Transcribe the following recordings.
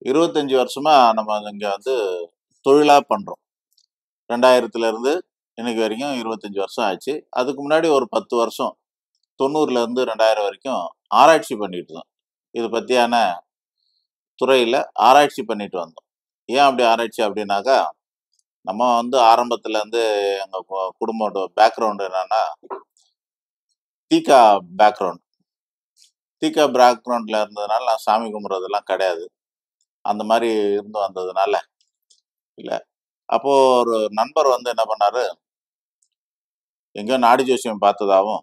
25 வருஷமா நம்ம இங்க வந்து தொழிலா பண்றோம். 2000த்துல இருந்து இன்னைக்கு வரைக்கும் 25 வருஷம் ஆச்சு. அதுக்கு முன்னாடி ஒரு 10 வருஷம் 90ல இருந்து 2000 வரைக்கும் ஆராய்ச்சி பண்ணிட்டு இருந்தோம். இது பத்தியான துறையில ஆராய்ச்சி பண்ணிட்டு வந்தோம். ஏன் அப்படி ஆராய்ச்சி அப்படின்னாக்கா, நம்ம வந்து ஆரம்பத்துல இருந்து எங்க குடும்பத்தோட பேக்ரவுண்ட் என்னன்னா, தீகா பேக்ரவுண்ட். தீகா பேக்ரவுண்ட்ல இருந்ததுனால நான் சாமி கும்பிடுறதெல்லாம் கிடையாது. அந்த மாரி இருந்து வந்ததுனால இல்ல. அப்போ ஒரு நண்பர் வந்து என்ன பண்ணாரு, எங்கேயோ நாடி ஜோசியம் பார்த்ததாவும்,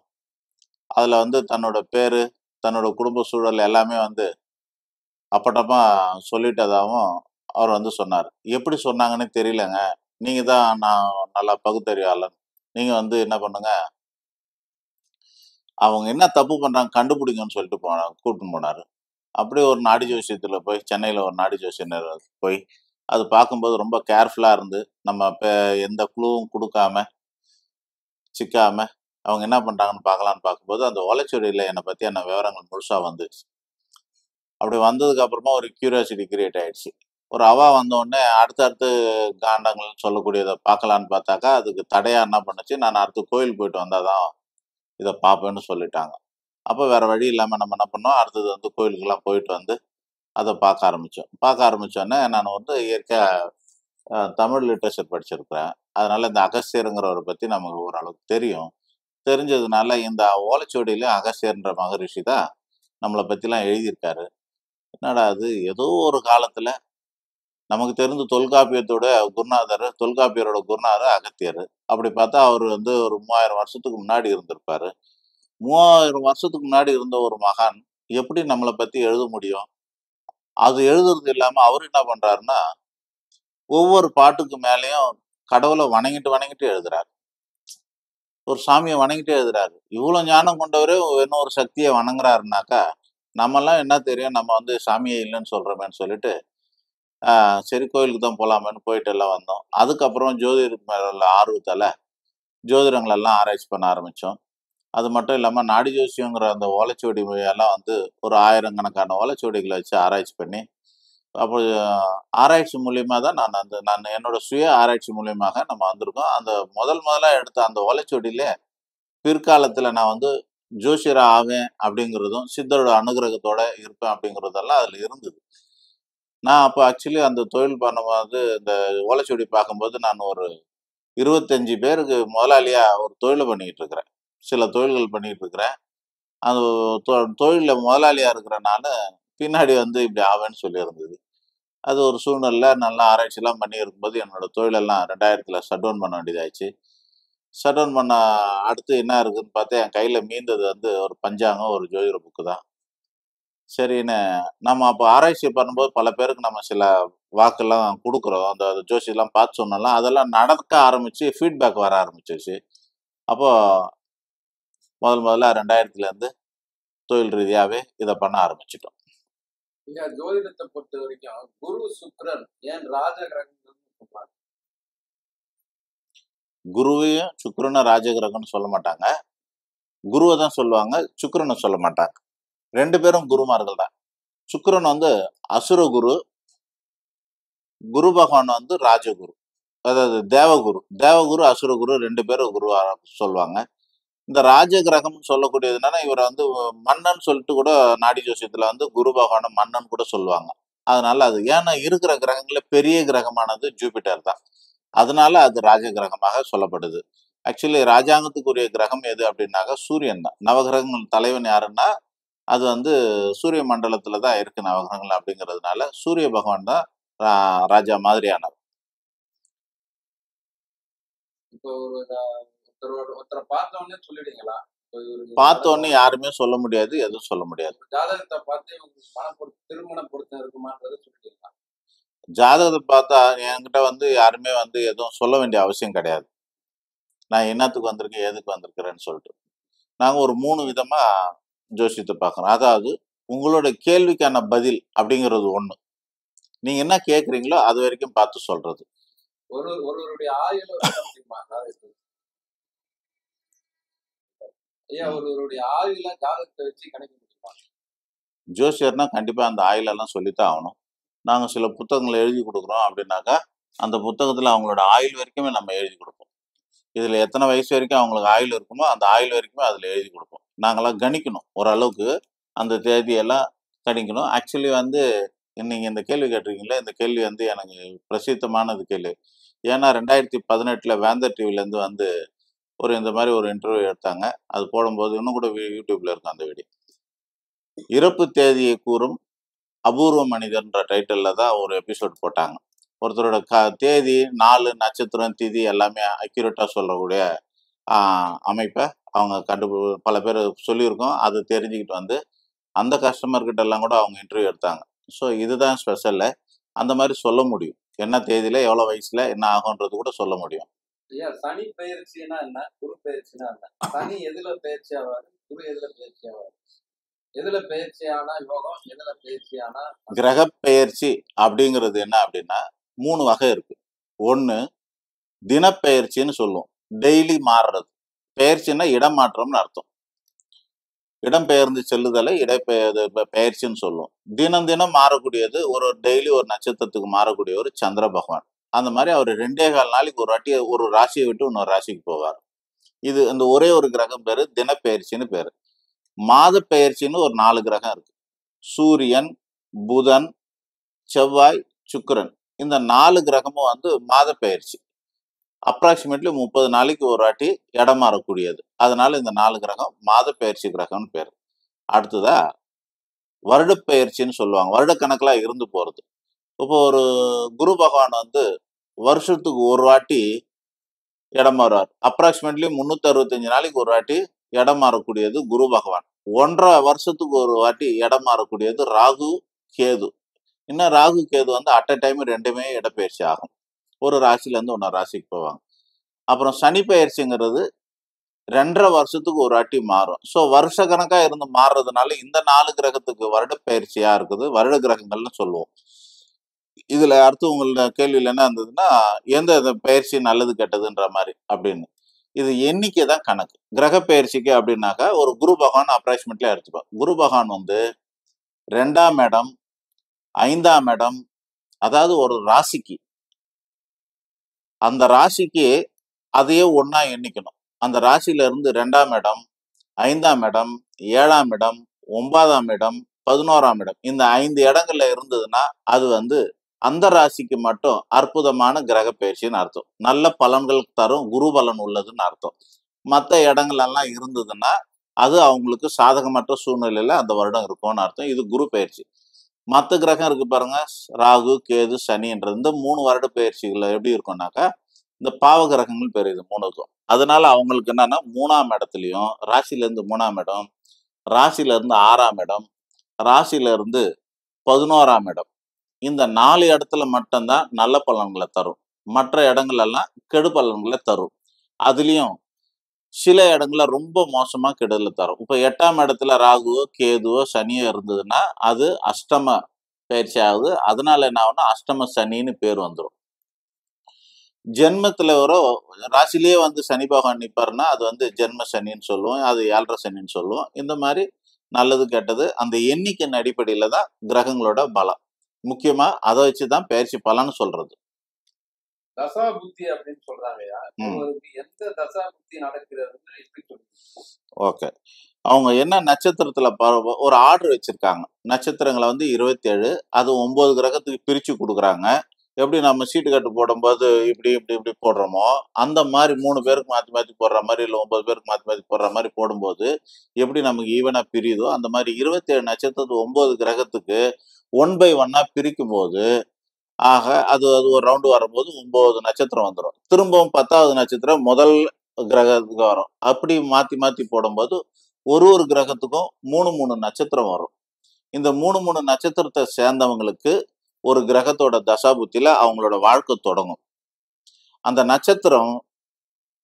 அதுல வந்து தன்னோட பேரு, தன்னோட குடும்ப சூழல் எல்லாமே வந்து அப்பட்டமா சொல்லிட்டதாவும் அவர் வந்து சொன்னாரு. எப்படி சொன்னாங்கன்னே தெரியலங்க. நீங்க தான் நான் நல்லா பகுத்தறிவாளன். நீங்க வந்து என்ன பண்ணுங்க, அவங்க என்ன தப்பு பண்றாங்க கண்டுபிடிங்கன்னு சொல்லிட்டு கூட்டின்னு போனாரு. அப்படியே ஒரு நாடி ஜோசியத்துல போய் சென்னையில ஒரு நாடி ஜோசியர் போய், அது பார்க்கும்போது ரொம்ப கேர்ஃபுல்லா இருந்து, நம்ம எந்த க்ளூவும் குடுக்காம, சிக்காம, அவங்க என்ன பண்றாங்கன்னு பார்க்கலான்னு பார்க்கும்போது, அந்த ஓலைச்சுவடியில என்னை பத்தியான விவரங்கள் முழுசா வந்துச்சு. அப்படி வந்ததுக்கு அப்புறமா ஒரு கியூரியாசிட்டி கிரியேட் ஆயிடுச்சு. ஒரு அவா வந்தோனே அடுத்தடுத்து காண்டங்கள் சொல்லக்கூடியத பார்க்கலான்னு பார்த்தாக்கா, அதுக்கு தடையா என்ன பண்ணுச்சு, நான் அடுத்து கோயில் போயிட்டு வந்தா தான் இத பார்ப்பேன்னு சொல்லிட்டாங்க. அப்ப வேற வழி இல்லாம நம்ம என்ன பண்ணோம், அடுத்தது வந்து கோயிலுக்கெல்லாம் போயிட்டு வந்து அத பார்க்க ஆரம்பிச்சோம். பார்க்க ஆரம்பிச்சோனே நான் வந்து இயற்கையா தமிழ் லிட்ரேச்சர் படிச்சிருக்கிறேன். அதனால இந்த அகஸ்தியர்ங்கிறவர பத்தி நமக்கு ஓரளவுக்கு தெரியும். தெரிஞ்சதுனால இந்த ஓலைச்சுவடியில அகஸ்தியர்ன்ற மகரிஷி தான் நம்மள பத்திலாம் எழுதியிருக்காரு. என்னடா இது! ஏதோ ஒரு காலத்துல நமக்கு தெரிந்த தொல்காப்பியத்தோட தொல்காப்பியரோட குருநாதர் அகத்தியர். அப்படி பார்த்தா அவரு வந்து ஒரு 3000 வருஷத்துக்கு முன்னாடி இருந்திருப்பாரு. 3000 வருஷத்துக்கு முன்னாடி இருந்த ஒரு மகான் எப்படி நம்மள பத்தி எழுத முடியும்? அது எழுதுறது இல்லாம அவரு என்ன பண்றாருன்னா, ஒவ்வொரு பாட்டுக்கு மேலயும் கடவுள வணங்கிட்டு, வணங்கிட்டு எழுதுறாரு. ஒரு சாமிய வணங்கிட்டே எழுதுறாரு. இவ்ளோ ஞானம் கொண்டவரே இன்னொரு சக்திய வணங்குறாருன்னாக்கா, நம்மலாம் என்ன தெரியும்? நம்ம வந்து சாமியே இல்லன்னு சொல்றோமேன்னு சொல்லிட்டு, ஆ சரி கோயிலுக்கு தான் போலாமேன்னு போயிட்டு எல்லாம் வந்தோம். அதுக்கப்புறம் ஜோதிடருக்கு மேல உள்ள ஆர்வத்தால ஜோதிடங்களெல்லாம் ஆராய்ச்சி பண்ண ஆரம்பிச்சோம். அது மட்டும் இல்லாம நாடி ஜோசியங்கிற அந்த ஓலைச்சுவடி எல்லாம் வந்து ஒரு 1000 கணக்கான ஓலைச்சுவடிகள வச்சு ஆராய்ச்சி பண்ணி, அப்போ ஆராய்ச்சி மூலியமா தான் நான் என்னோட சுய ஆராய்ச்சி மூலியமாக நம்ம வந்திருக்கோம். அந்த முதலா எடுத்த அந்த ஓலைச்சுவடியிலே பிற்காலத்துல நான் வந்து ஜோசியரா ஆவேன் அப்படிங்கிறதும், சித்தரோட அனுகிரகத்தோட இருப்பேன் அப்படிங்கிறதெல்லாம் அதுல இருந்தது. நான் அப்ப ஆக்சுவலி அந்த தொழில் பண்ணும்போது, இந்த ஓலைச்சுவடி பார்க்கும்போது நான் ஒரு 25 பேருக்கு முதலாளியா ஒரு தொழில பண்ணிக்கிட்டு இருக்கிறேன். சில தொழில்கள் பண்ணிட்டு இருக்கிறேன். அந்த தொழில்ல முதலாளியா இருக்கிறனால, பின்னாடி வந்து இப்படி ஆவேன்னு சொல்லியிருந்தது. அது ஒரு சூழ்நிலையில நல்லா ஆராய்ச்சிலாம் பண்ணி இருக்கும்போது, என்னோட தொழிலெல்லாம் 2000த்துல ஷட் டவுன் பண்ண வேண்டியதாயிருச்சு. ஷட் டவுன் பண்ண அடுத்து என்ன இருக்குன்னு பார்த்தா, என் கையில மீந்தது வந்து ஒரு பஞ்சாங்கம், ஒரு ஜோதிட புக்கு தான். சரின்னு நம்ம அப்ப ஆராய்ச்சி பண்ணும்போது பல பேருக்கு நம்ம சில வாக்கெல்லாம் குடுக்குறோம். அந்த ஜோசியெல்லாம் பார்த்து சொன்னோம்லாம், அதெல்லாம் நடக்க ஆரம்பிச்சு ஃபீட்பேக் வர ஆரம்பிச்சுருச்சு. அப்போ முதல்ல 2000த்துலேருந்து தொழில் ரீதியாவே இத பண்ண ஆரம்பிச்சுட்டோம். இங்க ஜோதிடத்தை பொறுத்த வரைக்கும் குரு சுக்கிரன் ஏன் ராஜ கிரகங்கள்னு சொல்றாங்க? குருவையும் சுக்கிரனும் ராஜகிரகம்னு சொல்ல மாட்டாங்க. குருவ தான் சொல்லுவாங்க. சுக்கிரன சொல்ல மாட்டாங்க. 2 பேரும் குருமார்கள் தான். சுக்கிரன் வந்து அசுர குரு, குரு பகவான் வந்து ராஜகுரு. அதாவது தேவகுரு. தேவகுரு, அசுரகுரு 2 பேரும் குருவா சொல்லுவாங்க. இந்த ராஜ கிரகம்னு சொல்லக்கூடியது என்னன்னா, இவர வந்து மன்னன் சொல்லிட்டு கூட நாடி ஜோசியத்துல வந்து குரு பகவான மன்னன் கூட சொல்லுவாங்க. அதனால அது ஏன்னா இருக்கிற கிரகங்கள்ல பெரிய கிரகமானது ஜூபிட்டர் தான். அதனால அது ராஜ கிரகமாக சொல்லப்படுது. ஆக்சுவலி ராஜாங்கத்துக்குரிய கிரகம் எது அப்படின்னாக்கா சூரியன் தான். நவகிரகங்கள் தலைவன் யாருன்னா, அது வந்து சூரிய மண்டலத்துல தான் இருக்கு நவகிரகங்கள் அப்படிங்கிறதுனால, சூரிய பகவான் தான் ராஜா மாதிரியானவர். இப்போ ஒருத்தரை பார்த்த உடனே சொல்லிடுங்களா? பார்த்த உடனே யாருமே சொல்ல முடியாது, எதுவும் சொல்ல முடியாது. ஜாதகத்தை பார்த்து இவங்களுக்கு திருமண பொருத்தம் இருக்குமான்றதை சொல்லிடுங்களா? ஜாதகத்த பார்த்தா என்கிட்ட வந்து யாருமே வந்து எதுவும் சொல்ல வேண்டிய அவசியம் கிடையாது. நான் என்னத்துக்கு வந்திருக்கேன், எதுக்கு வந்திருக்கிறேன்னு சொல்லிட்டு. நாங்க ஒரு 3 விதமா ஜோசியத்த பார்க்குறோம். அதாவது உங்களோட கேள்விக்கான பதில் அப்படிங்கிறது ஒண்ணு. நீங்க என்ன கேட்கிறீங்களோ அது வரைக்கும் பார்த்து சொல்றது. ஒருவருடைய ஆயுள சொல்ல முடியுமா? ஐயா, ஒருவருடைய ஆயுள ஜாதகத்தை வச்சு கணிக்க முடியுமா? ஜோசியர்னா கண்டிப்பா அந்த ஆயுளெல்லாம் சொல்லித்தான் ஆகணும். நாங்கள் சில புத்தகங்களை எழுதி கொடுக்குறோம் அப்படின்னாக்கா அந்த புத்தகத்தில் அவங்களோட ஆயுள் வரைக்குமே நம்ம எழுதி கொடுப்போம். இதில் எத்தனை வயசு வரைக்கும் அவங்களுக்கு ஆயுள் இருக்குமோ அந்த ஆயுள் வரைக்குமே அதில் எழுதி கொடுப்போம். நாங்களாம் கணிக்கணும், ஓரளவுக்கு அந்த தேதியெல்லாம் கணிக்கணும். ஆக்சுவலி வந்து நீங்கள் இந்த கேள்வி கேட்டிருக்கீங்களே, இந்த கேள்வி வந்து எனக்கு பிரசித்தமானது கேள்வி. ஏன்னா 2018 வேந்தர் டிவிலேருந்து வந்து இந்த மாதிரி ஒரு இன்டர்வியூ எடுத்தாங்க. அது போடும்போது இன்னும் கூட யூடியூப்ல இருக்கும் அந்த வீடியோ. இறப்பு தேதியை கூறும் அபூர்வ மனிதர்ன்ற டைட்டில்ல தான் ஒரு எபிசோட் போட்டாங்க. ஒருத்தரோட தேதி, நாலு, நட்சத்திரம், திதி எல்லாமே அக்யூரேட்டா சொல்லக்கூடிய அமைப்பை அவங்க பல பேர் சொல்லியிருக்கோம். அது தெரிஞ்சுக்கிட்டு வந்து அந்த கஸ்டமர்கிட்ட எல்லாம் கூட அவங்க இன்டர்வியூ எடுத்தாங்க. ஸோ இதுதான் ஸ்பெஷல்ல. அந்த மாதிரி சொல்ல முடியும், என்ன தேதியில எவ்வளவு வயசுல என்ன ஆகும்ன்றது கூட சொல்ல முடியும். சனி பயிற்சினா என்ன, குரு பயிற்சினா என்ன? சனி எதுல பயிற்சி ஆவாரு, குரு எதுல பயிற்சி ஆவாரு? எதுல பயிற்சியானா யோகம், எதுல பயிற்சியானா? கிரக பெயர்ச்சி அப்படிங்கிறது என்ன அப்படின்னா 3 வகை இருக்கு. ஒன்று தினப்பெயர்ச்சின்னு சொல்லுவோம், டெய்லி மாறுறது. பெயர்ச்சின்னா இடமாற்றம்னு அர்த்தம். இடம்பெயர்ந்து செல்லுதலை பெயர்ச்சின்னு சொல்லுவோம். தினம் தினம் மாறக்கூடியது, ஒரு டெய்லி ஒரு நட்சத்திரத்துக்கு மாறக்கூடிய ஒரு சந்திர பகவான். அந்த மாதிரி அவர் 2.25 நாளைக்கு ஒரு வாட்டி ஒரு ராசியை விட்டு இன்னொரு ராசிக்கு போவார். இது அந்த ஒரே ஒரு கிரகம் பேரு தினப்பெயர்ச்சின்னு பேரு. மாத பெயர்ச்சின்னு ஒரு 4 கிரகம் இருக்கு. சூரியன், புதன், செவ்வாய், சுக்கிரன். இந்த 4 கிரகமும் வந்து மாத பெயர்ச்சி. அப்ராக்சிமேட்லி 30 நாளைக்கு ஒரு வாட்டி இடம் மாறக்கூடியது. அதனால இந்த 4 கிரகம் மாத பெயர்ச்சி கிரகம்னு பேரு. அடுத்ததா வருட பெயர்ச்சின்னு சொல்லுவாங்க, வருடக்கணக்கில் இருந்து போறது. இப்போ ஒரு குரு பகவான் வந்து வருஷத்துக்கு ஒரு வாட்டி இடம் மாறுவார். அப்ராக்சிமேட்லி 365 நாளைக்கு ஒரு வாட்டி இடம் மாறக்கூடியது குரு பகவான். 1.5 வருஷத்துக்கு ஒரு வாட்டி இடம் மாறக்கூடியது ராகு, கேது. இன்னும் ராகு, கேது வந்து அட் அ டைம் 2மே இடப்பெயர்ச்சி ஆகும். ஒரு ராசில இருந்து இன்னொரு ராசிக்கு போவாங்க. அப்புறம் சனி பெயர்ச்சிங்கிறது 2.5 வருஷத்துக்கு ஒரு வாட்டி மாறும். ஸோ வருஷ கணக்கா இருந்து மாறுறதுனால இந்த 4 கிரகத்துக்கு வருட பயிற்சியா இருக்குது, வருட கிரகங்கள்னு சொல்லுவோம். இதுல அடுத்து உங்களோட கேள்வியில் என்ன இருந்ததுன்னா, எந்த பயிற்சி நல்லது கெட்டதுன்ற மாதிரி அப்படின்னு. இது எண்ணிக்கை தான் கணக்கு. கிரக பயிற்சிக்கு அப்படின்னாக்கா ஒரு குரு பகவான் அப்ராக்சிமேட்லி எடுத்துப்போம். குரு பகவான் வந்து 2ஆம் இடம், 5ஆம் இடம், அதாவது ஒரு ராசிக்கு, அந்த ராசிக்கு அதையே ஒன்னா எண்ணிக்கணும். அந்த ராசியில இருந்து 2ஆம் இடம், 5ஆம் இடம், 7ஆம் இடம், 9ஆம் இடம், 11ஆம் இடம், இந்த 5 இடங்கள்ல இருந்ததுன்னா அது வந்து அந்த ராசிக்கு மட்டும் அற்புதமான கிரக பயிற்சின்னு அர்த்தம். நல்ல பலன்கள் தரும், குரு பலன் உள்ளதுன்னு அர்த்தம். மற்ற இடங்கள்லாம் இருந்ததுன்னா அது அவங்களுக்கு சாதகமற்ற சூழ்நிலையில அந்த வருடம் இருக்கும்னு அர்த்தம். இது குரு பயிற்சி. மற்ற கிரகம் இருக்கு பாருங்க, ராகு, கேது, சனின்றது இந்த 3 வருட பயிற்சிகள் எப்படி இருக்கும்னாக்கா இந்த பாவ கிரகங்கள் பேர் இது 3க்கும். அதனால அவங்களுக்கு என்னன்னா 3ஆம் இடத்துலயும், ராசியில இருந்து 3ஆம் இடம், ராசியில இருந்து 6ஆம் இடம், ராசியில இருந்து 11ஆம் இடம், இந்த 4 இடத்துல மட்டும்தான் நல்ல பலன்களை தரும். மற்ற இடங்கள் எல்லாம் கெடு பலன்களை தரும். அதுலயும் சில இடங்கள்ல ரொம்ப மோசமா கெடுதல தரும். இப்ப 8ஆம் இடத்துல ராகுவோ, கேதுவோ, சனியோ இருந்ததுன்னா அது அஷ்டம பயிற்சி ஆகுது. அதனால என்ன ஆகும்னா அஷ்டம சனின்னு பேர் வந்துடும். ஜென்மத்துல ராசிலேயே வந்து சனி பகவான் நிப்பாருன்னா அது வந்து ஜென்ம சனின்னு சொல்லுவோம், அது 7.5 சனின்னு சொல்லுவோம். இந்த மாதிரி நல்லது கெட்டது அந்த எண்ணிக்கையின் அடிப்படையில தான் கிரகங்களோட பலம். முக்கியமா அதை வச்சுதான் பயிற்சி பலன்னு சொல்றது. தசா புத்தி அப்படின்னு சொல்றாங்கயா, உங்களுக்கு எந்த தசா புத்தி நடக்கிறதுன்னு எப்படி சொல்லுங்க? ஓகே, அவங்க என்ன நட்சத்திரத்துல ஒரு ஆர்டர் வச்சிருக்காங்க. நட்சத்திரங்களை வந்து 27, அது 9 கிரகத்துக்கு பிரிச்சு கொடுக்குறாங்க. எப்படி நம்ம சீட்டு கட்டு போடும்போது இப்படி இப்படி இப்படி போடுறோமோ அந்த மாதிரி 3 பேருக்கு மாற்றி மாற்றி போடுற மாதிரி, இல்லை 9 பேருக்கு மாற்றி மாற்றி போடுற மாதிரி போடும்போது எப்படி நமக்கு ஈவனா பிரியுதோ அந்த மாதிரி 27 நட்சத்திரத்து 9 கிரகத்துக்கு 1/1 பிரிக்கும் போது ஆக அது ஒரு ரவுண்டு வரும்போது 9 நட்சத்திரம் வந்துடும். திரும்பவும் 10வது நட்சத்திரம் முதல் கிரகத்துக்கு வரும். அப்படி மாற்றி மாற்றி போடும்போது ஒரு கிரகத்துக்கும் 3 நட்சத்திரம் வரும். இந்த 3 நட்சத்திரத்தை சேர்ந்தவங்களுக்கு ஒரு கிரகத்தோட தசாபுத்தியில அவங்களோட வாழ்க்கை தொடங்கும். அந்த நட்சத்திரம்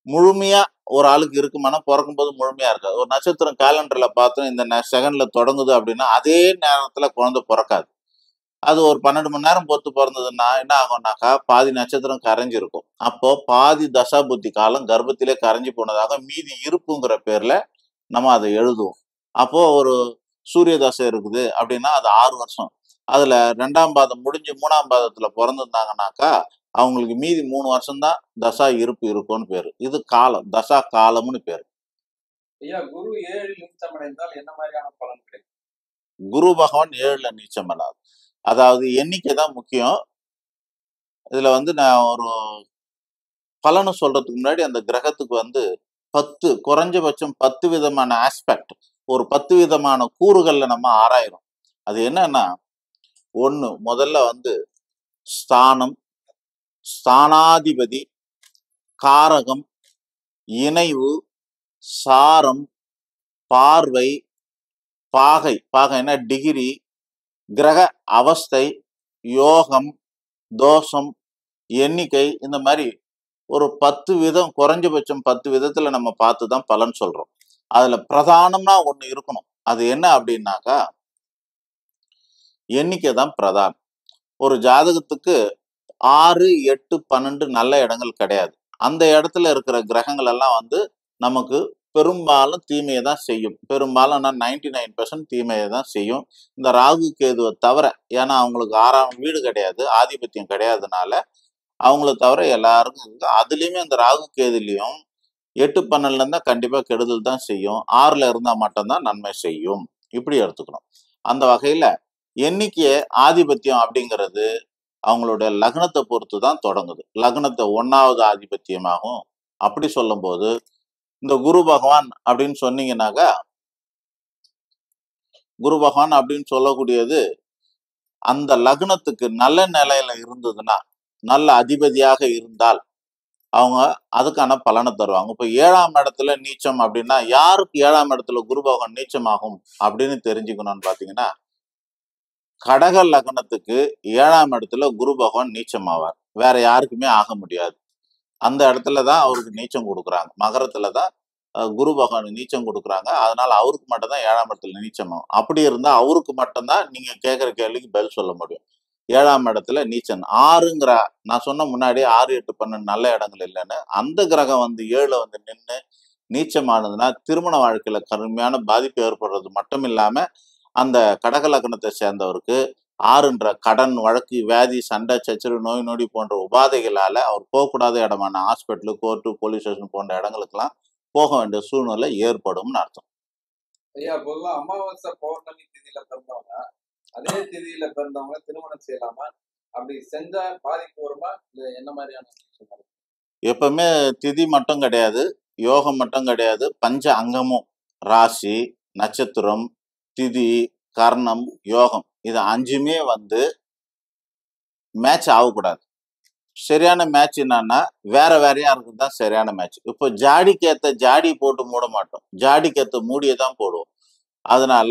முழுமையா ஒரு ஆளுக்கு இருக்குமானா பிறக்கும் போது முழுமையா இருக்காது. ஒரு நட்சத்திரம் கேலண்டர்ல பார்த்தோம் இந்த செகண்ட்ல தொடங்குது அப்படின்னா அதே நேரத்துல குழந்தை பிறக்காது. அது ஒரு 12 மணி நேரம் பொறுத்து பிறந்ததுன்னா என்ன ஆகும்னாக்கா பாதி நட்சத்திரம் கரைஞ்சிருக்கும். அப்போ பாதி தசாபுத்தி காலம் கர்ப்பத்திலே கரைஞ்சி போனதாக மீதி இருப்புங்கிற பேர்ல நம்ம அதை எழுதுவோம். அப்போ ஒரு சூரிய தசை இருக்குது அப்படின்னா அது 6 வருஷம். அதுல 2ஆம் பாதம் முடிஞ்சு 3ஆம் பாதத்துல பிறந்திருந்தாங்கனாக்கா அவங்களுக்கு மீதி 3 வருஷம்தான் தசா இருப்பு இருக்கும்னு பேரு. இது காலம், தசா காலம்னு பேரு. ஐயா குரு 7 நீச்சம் அடைந்தால் என்ன மாதிரியான பலன் கிடைக்கும்? குரு பகவான் 7ல நீச்சம் பண்ணாது. அதாவது எண்ணிக்கை தான் முக்கியம். இதுல நான் ஒரு பலனை சொல்றதுக்கு முன்னாடி அந்த கிரகத்துக்கு 10 குறைஞ்சபட்சம் 10 விதமான ஆஸ்பெக்ட், ஒரு 10 விதமான கூறுகள்ல நம்ம ஆராயிரும். அது என்னன்னா, 1 முதல்ல ஸ்தானம், ஸ்தானாதிபதி, காரகம், இணைவு, சாரம், பார்வை, பாகை, பாகைன்னா டிகிரி, கிரக அவஸ்தை, யோகம், தோஷம், எண்ணிக்கை, இந்த மாதிரி ஒரு 10 விதம், குறைஞ்சபட்சம் 10 விதத்துல நம்ம பார்த்து தான் பலன் சொல்றோம். அதுல பிரதானம்னா ஒண்ணு இருக்கணும். அது என்ன அப்படின்னாக்கா, எண்ணிக்கை தான் பிரதானம். ஒரு ஜாதகத்துக்கு 6, 8, 12 நல்ல இடங்கள் கிடையாது. அந்த இடத்துல இருக்கிற கிரகங்கள் எல்லாம் நமக்கு பெரும்பாலும் தீமையை தான் செய்யும். பெரும்பாலும் 99% தீமையை தான் செய்யும். இந்த ராகு கேதுவை தவிர, ஏன்னா அவங்களுக்கு 6ஆம் வீடு கிடையாது, ஆதிபத்தியம் கிடையாதுனால அவங்கள தவிர எல்லாருக்கும் இருக்கு. அதுலயுமே அந்த ராகு கேதுலயும் 8, 12ல இருந்தா கண்டிப்பா கெடுதல் தான் செய்யும். 6ல இருந்தா மட்டும்தான் நன்மை செய்யும். இப்படி எடுத்துக்கணும். அந்த வகையில எண்ணிக்கை ஆதிபத்தியம் அப்படிங்கிறது அவங்களுடைய லக்னத்தை பொறுத்து தான் தொடங்குது. லக்னத்தை 1வது ஆதிபத்தியமாகும். அப்படி சொல்லும் போது இந்த குரு பகவான் அப்படின்னு சொன்னீங்கன்னாக்கா, குரு பகவான் அப்படின்னு சொல்லக்கூடியது அந்த லக்னத்துக்கு நல்ல நிலையில இருந்ததுன்னா, நல்ல அதிபதியாக இருந்தால் அவங்க அதுக்கான பலனை தருவாங்க. இப்ப 7ஆம் இடத்துல நீச்சம் அப்படின்னா, யாருக்கு 7ஆம் இடத்துல குரு பகவான் நீச்சமாகும் அப்படின்னு தெரிஞ்சுக்கணும்னு பாத்தீங்கன்னா, கடக லக்னத்துக்கு 7ஆம் இடத்துல குரு பகவான் நீச்சம் ஆவார். வேற யாருக்குமே ஆக முடியாது. அந்த இடத்துலதான் அவருக்கு நீச்சம் கொடுக்குறாங்க. மகரத்துலதான் குரு பகவானுக்கு நீச்சம் கொடுக்குறாங்க. அதனால அவருக்கு மட்டும்தான் 7ஆம் இடத்துல நீச்சம் ஆகும். அப்படி இருந்தா அவருக்கு மட்டும்தான் நீங்க கேட்கிற கேள்விக்கு பதில் சொல்ல முடியும். 7ஆம் இடத்துல நீச்சம் 6ங்கிற, நான் சொன்ன முன்னாடி 6, 8, 12 நல்ல இடங்கள் இல்லைன்னு, அந்த கிரகம் 7ல நின்று நீச்சமானதுன்னா திருமண வாழ்க்கையில கடுமையான பாதிப்பு ஏற்படுறது மட்டும் இல்லாம, அந்த கடக லக்னத்தை சேர்ந்தவருக்கு 6ன்ற கடன், வழக்கு, வியாதி, சண்டை, சச்சரவு, நோய் நொடி போன்ற உபாதைகளால அவர் போகக்கூடாத இடமான ஹாஸ்பிட்டலு, கோர்ட்டு, போலீஸ் ஸ்டேஷன் போன்ற இடங்களுக்கெல்லாம் போக வேண்டிய சூழ்நிலை ஏற்படும்னு அர்த்தம். ஐயா பொதுவா அமாவாசை பௌர்ணமி திதியில பிறந்தவங்க அதே திதியில பிறந்தவங்க திருமணம் செய்யலாமா? அப்படி செஞ்சா பாதிப்பு வருமா? இல்ல என்ன மாதிரியான விஷயம்? எப்பவுமே திதி மட்டும் கிடையாது, யோகம் மட்டும் கிடையாது, பஞ்ச அங்கமும் ராசி, நட்சத்திரம், திதி, கர்ணம், யோகம், இது 5மே மேட்ச் ஆகக்கூடாது. சரியான மேட்ச் என்னன்னா வேற வேறையா இருக்குது தான் சரியான மேட்ச். இப்போ ஜாடிக்கு ஏத்த ஜாடி போட்டு மூட மாட்டோம், ஜாடிக்கு ஏத்த மூடியை தான் போடுவோம். அதனால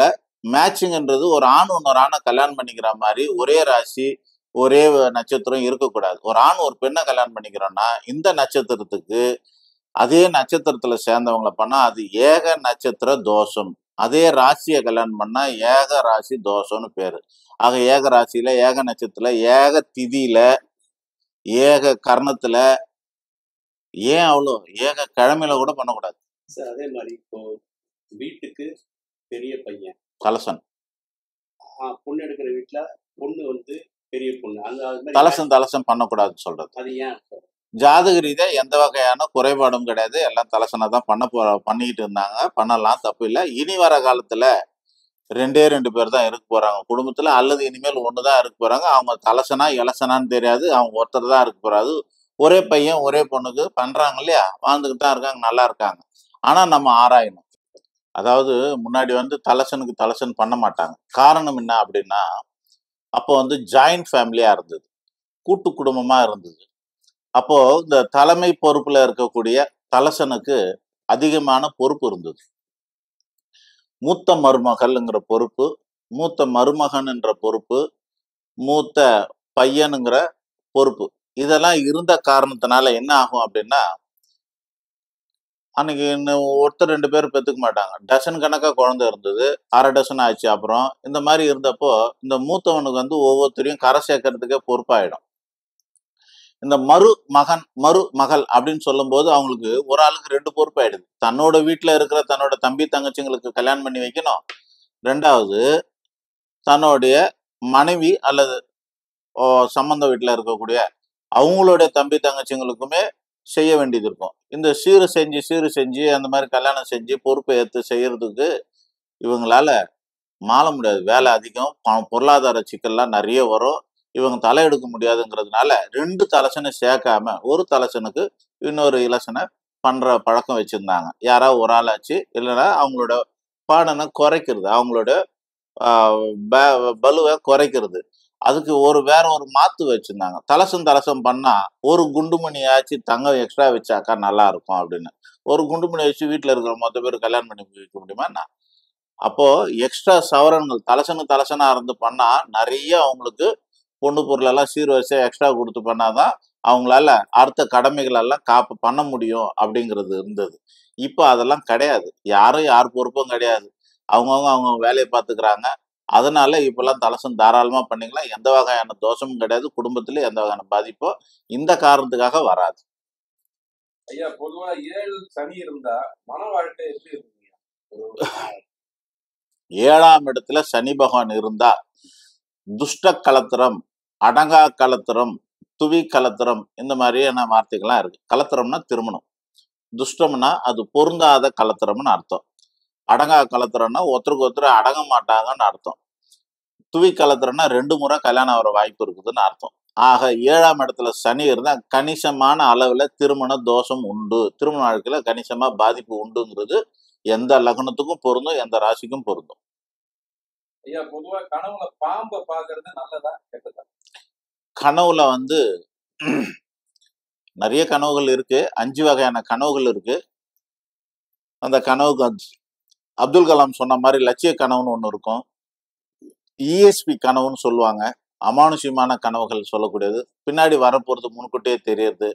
மேட்சிங்ன்றது ஒரு ஆண் இன்னொரு ஆணை கல்யாணம் பண்ணிக்கிற மாதிரி ஒரே ராசி ஒரே நட்சத்திரம் இருக்கக்கூடாது. ஒரு ஆண் ஒரு பெண்ணை கல்யாணம் பண்ணிக்கிறோம்னா இந்த நட்சத்திரத்துக்கு அதே நட்சத்திரத்துல சேர்ந்தவங்களை பண்ணா அது ஏக நட்சத்திர தோஷம். அதே ராசியை கல்யாணம் பண்ணா ஏக ராசி தோஷம்னு பேரு. ஆக ஏக ராசியில, ஏக நட்சத்திரத்துல, ஏக திதியில, ஏக கர்ணத்துல, ஏன் அவ்வளோ ஏக கிழமையில கூட பண்ணக்கூடாது. சார் அதே மாதிரி இப்போ வீட்டுக்கு பெரிய பையன் கலசன், பொண்ணு எடுக்கிற வீட்டுல பொண்ணு பெரிய பொண்ணு, அந்த தலசம் பண்ணக்கூடாதுன்னு சொல்றது. அது ஏன் சார்? ஜாதக ரீதியா எந்த வகையான குறைபாடும் கிடையாது. எல்லாம் தலசனை தான் பண்ணிக்கிட்டு இருந்தாங்க. பண்ணலாம், தப்பு இல்லை. இனி வர காலத்துல 2 பேர் தான் இருக்க போறாங்க குடும்பத்துல, அல்லது இனிமேல் ஒண்ணுதான் இருக்க போறாங்க. அவங்க தலசனா இலசனான்னு தெரியாது, அவங்க ஒருத்தர் தான் இருக்க போறாரு. ஒரே பையன் ஒரே பொண்ணுக்கு பண்றாங்க இல்லையா, வாழ்ந்துகிட்டு தான் இருக்காங்க, நல்லா இருக்காங்க. ஆனா நம்ம ஆராயணும். அதாவது முன்னாடி தலசனுக்கு தலசன் பண்ண மாட்டாங்க. காரணம் என்ன அப்படின்னா, அப்போ ஜாயிண்ட் ஃபேமிலியா இருந்தது, கூட்டு குடும்பமா இருந்தது. அப்போ இந்த தலைமை பொறுப்புல இருக்கக்கூடிய தலசனுக்கு அதிகமான பொறுப்பு இருந்தது. மூத்த மருமகள்ங்கிற பொறுப்பு, மூத்த மருமகன் என்ற பொறுப்பு, மூத்த பையனுங்கிற பொறுப்பு, இதெல்லாம் இருந்த காரணத்தினால என்ன ஆகும் அப்படின்னா, அன்னைக்கு ஒருத்தர் 2 பேர் பெற்றுக்க மாட்டாங்க. டசன் கணக்கா குழந்தை இருந்தது, அரை டசன் ஆச்சு. அப்புறம் இந்த மாதிரி இருந்தப்போ இந்த மூத்தவனுக்கு ஒவ்வொருத்தரையும் கரை சேர்க்கறதுக்கே பொறுப்பாயிடும். இந்த மருமகள் அப்படின்னு சொல்லும் போது அவங்களுக்கு ஒரு ஆளுக்கு 2 பொறுப்பாயிடுது. தன்னோட வீட்டுல இருக்கிற தன்னோட தம்பி தங்கச்சிங்களுக்கு கல்யாணம் பண்ணி வைக்கணும், 2வது தன்னுடைய மனைவி அல்லது சம்பந்த வீட்டில் இருக்கக்கூடிய அவங்களுடைய தம்பி தங்கச்சிங்களுக்குமே செய்ய வேண்டியது இருக்கும். இந்த சீரு செஞ்சு அந்த மாதிரி கல்யாணம் செஞ்சு பொறுப்பை ஏற்று செய்யறதுக்கு இவங்களால மாற முடியாது. வேலை அதிகம், பொருளாதார சிக்கல்லாம் நிறைய வரும். இவங்க தலையெடுக்க முடியாதுங்கிறதுனால 2 தலசனை சேர்க்காம ஒரு தலசனுக்கு இன்னொரு இலசனை பண்ற பழக்கம் வச்சிருந்தாங்க. யாராவது ஒரு ஆளாச்சு, இல்லைன்னா அவங்களோட பாடனை குறைக்கிறது, அவங்களோட பலுவை குறைக்கிறது. அதுக்கு வேற ஒரு மாத்து வச்சிருந்தாங்க. தலசம் பண்ணா ஒரு குண்டுமணி ஆச்சு தங்கம் எக்ஸ்ட்ரா வச்சாக்கா நல்லா இருக்கும் அப்படின்னு. ஒரு குண்டுமணி வச்சு வீட்டுல இருக்கிற மொத்த பேர் கல்யாணம் பண்ணி வைக்க முடியுமா என்ன? அப்போ எக்ஸ்ட்ரா சவரன்கள் தலசனா இருந்து பண்ணா நிறைய அவங்களுக்கு பொண்ணு பொருள் எல்லாம் சீர்வரிசை எக்ஸ்ட்ரா கொடுத்து பண்ணாதான் அவங்களால அடுத்த கடமைகள் எல்லாம் பண்ண முடியும் அப்படிங்கிறது இருந்தது. இப்போ அதெல்லாம் கிடையாது. யாரும் யார் பொறுப்பும் கிடையாது. அவங்க வேலையை பார்த்துக்கிறாங்க. அதனால இப்பெல்லாம் தலசம் தாராளமா பண்ணிக்கலாம். எந்த வகையான தோஷமும் கிடையாது. குடும்பத்துல எந்த வகையான பாதிப்போ இந்த காரணத்துக்காக வராது. ஐயா, பொதுவா 7 சனி இருந்தா மன வாழ்க்கை எப்படி இருக்குங்க? 7ஆம் இடத்துல சனி பகவான் இருந்தா துஷ்ட கலத்திரம், அடங்கா கலத்திரம், துவி கலத்திரம், இந்த மாதிரியான வார்த்தைகள்லாம் இருக்கு. கலத்திரம்னா திருமணம், துஷ்டம்னா அது பொருந்தாத கலத்திரம்னு அர்த்தம். அடங்கா கலத்திரம்னா ஒருத்தருக்கு ஒருத்தர் அடங்க மாட்டாங்கன்னு அர்த்தம். துவி கலத்திரம்னா 2 முறை கல்யாணம் ஆகிற வாய்ப்பு இருக்குதுன்னு அர்த்தம். ஆக 7ஆம் இடத்துல சனி இருந்தா கணிசமான அளவுல திருமண தோஷம் உண்டு, திருமண வாழ்க்கையில கணிசமா பாதிப்பு உண்டுங்கிறது எந்த லக்னத்துக்கும் பொருந்தும், எந்த ராசிக்கும் பொருந்தும். ஐயா, பொதுவா கனவுல பாம்பை பாக்குறது நல்லதா கெட்டதா? கனவுல நிறைய கனவுகள் இருக்கு. 5 வகையான கனவுகள் இருக்கு. அந்த கனவுக்கு அப்துல் கலாம் சொன்ன மாதிரி லட்சிய கனவுன்னு ஒண்ணு இருக்கும். இஎஸ்பி கனவுன்னு சொல்லுவாங்க. அமானுஷ்யமான கனவுகள் சொல்லக்கூடியது, பின்னாடி வரப்போறது முன்கூட்டியே தெரியறது.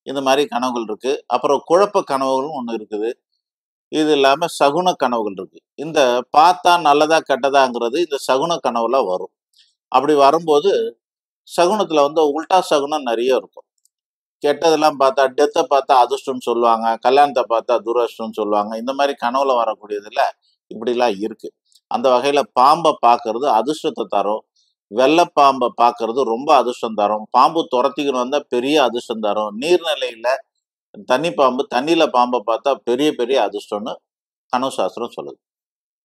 இந்த மாதிரி கனவுகள் இருக்கு. அப்புறம் குழப்ப கனவுகளும் ஒண்ணு இருக்குது. இது இல்லாம சகுன கனவுகள் இருக்கு. இந்த பார்த்தா நல்லதா கெட்டதாங்கிறது இந்த சகுன கனவுல வரும். அப்படி வரும்போது சகுனத்துல உல்டா சகுனம் நிறைய இருக்கும். கெட்டதெல்லாம் பார்த்தா, டெத்தை பார்த்தா அதிர்ஷ்டம்னு சொல்லுவாங்க, கல்யாணத்தை பார்த்தா துரஷ்டம்னு சொல்லுவாங்க. இந்த மாதிரி கனவுல வரக்கூடியதுல இப்படிலாம் இருக்கு. அந்த வகையில பாம்பை பார்க்கறது அதிர்ஷ்டத்தை தரும். வெள்ளை பாம்பை பார்க்கறது ரொம்ப அதிர்ஷ்டம் தரும். பாம்பு துரத்திக்கிட்டு வந்தா பெரிய அதிர்ஷ்டம் தரும். நீர்நிலையில தண்ணி பாம்பு, தண்ணியில பாம்பை பார்த்தா பெரிய பெரிய அதிர்ஷ்டம்னு கனவு சாஸ்திரம் சொல்லுது.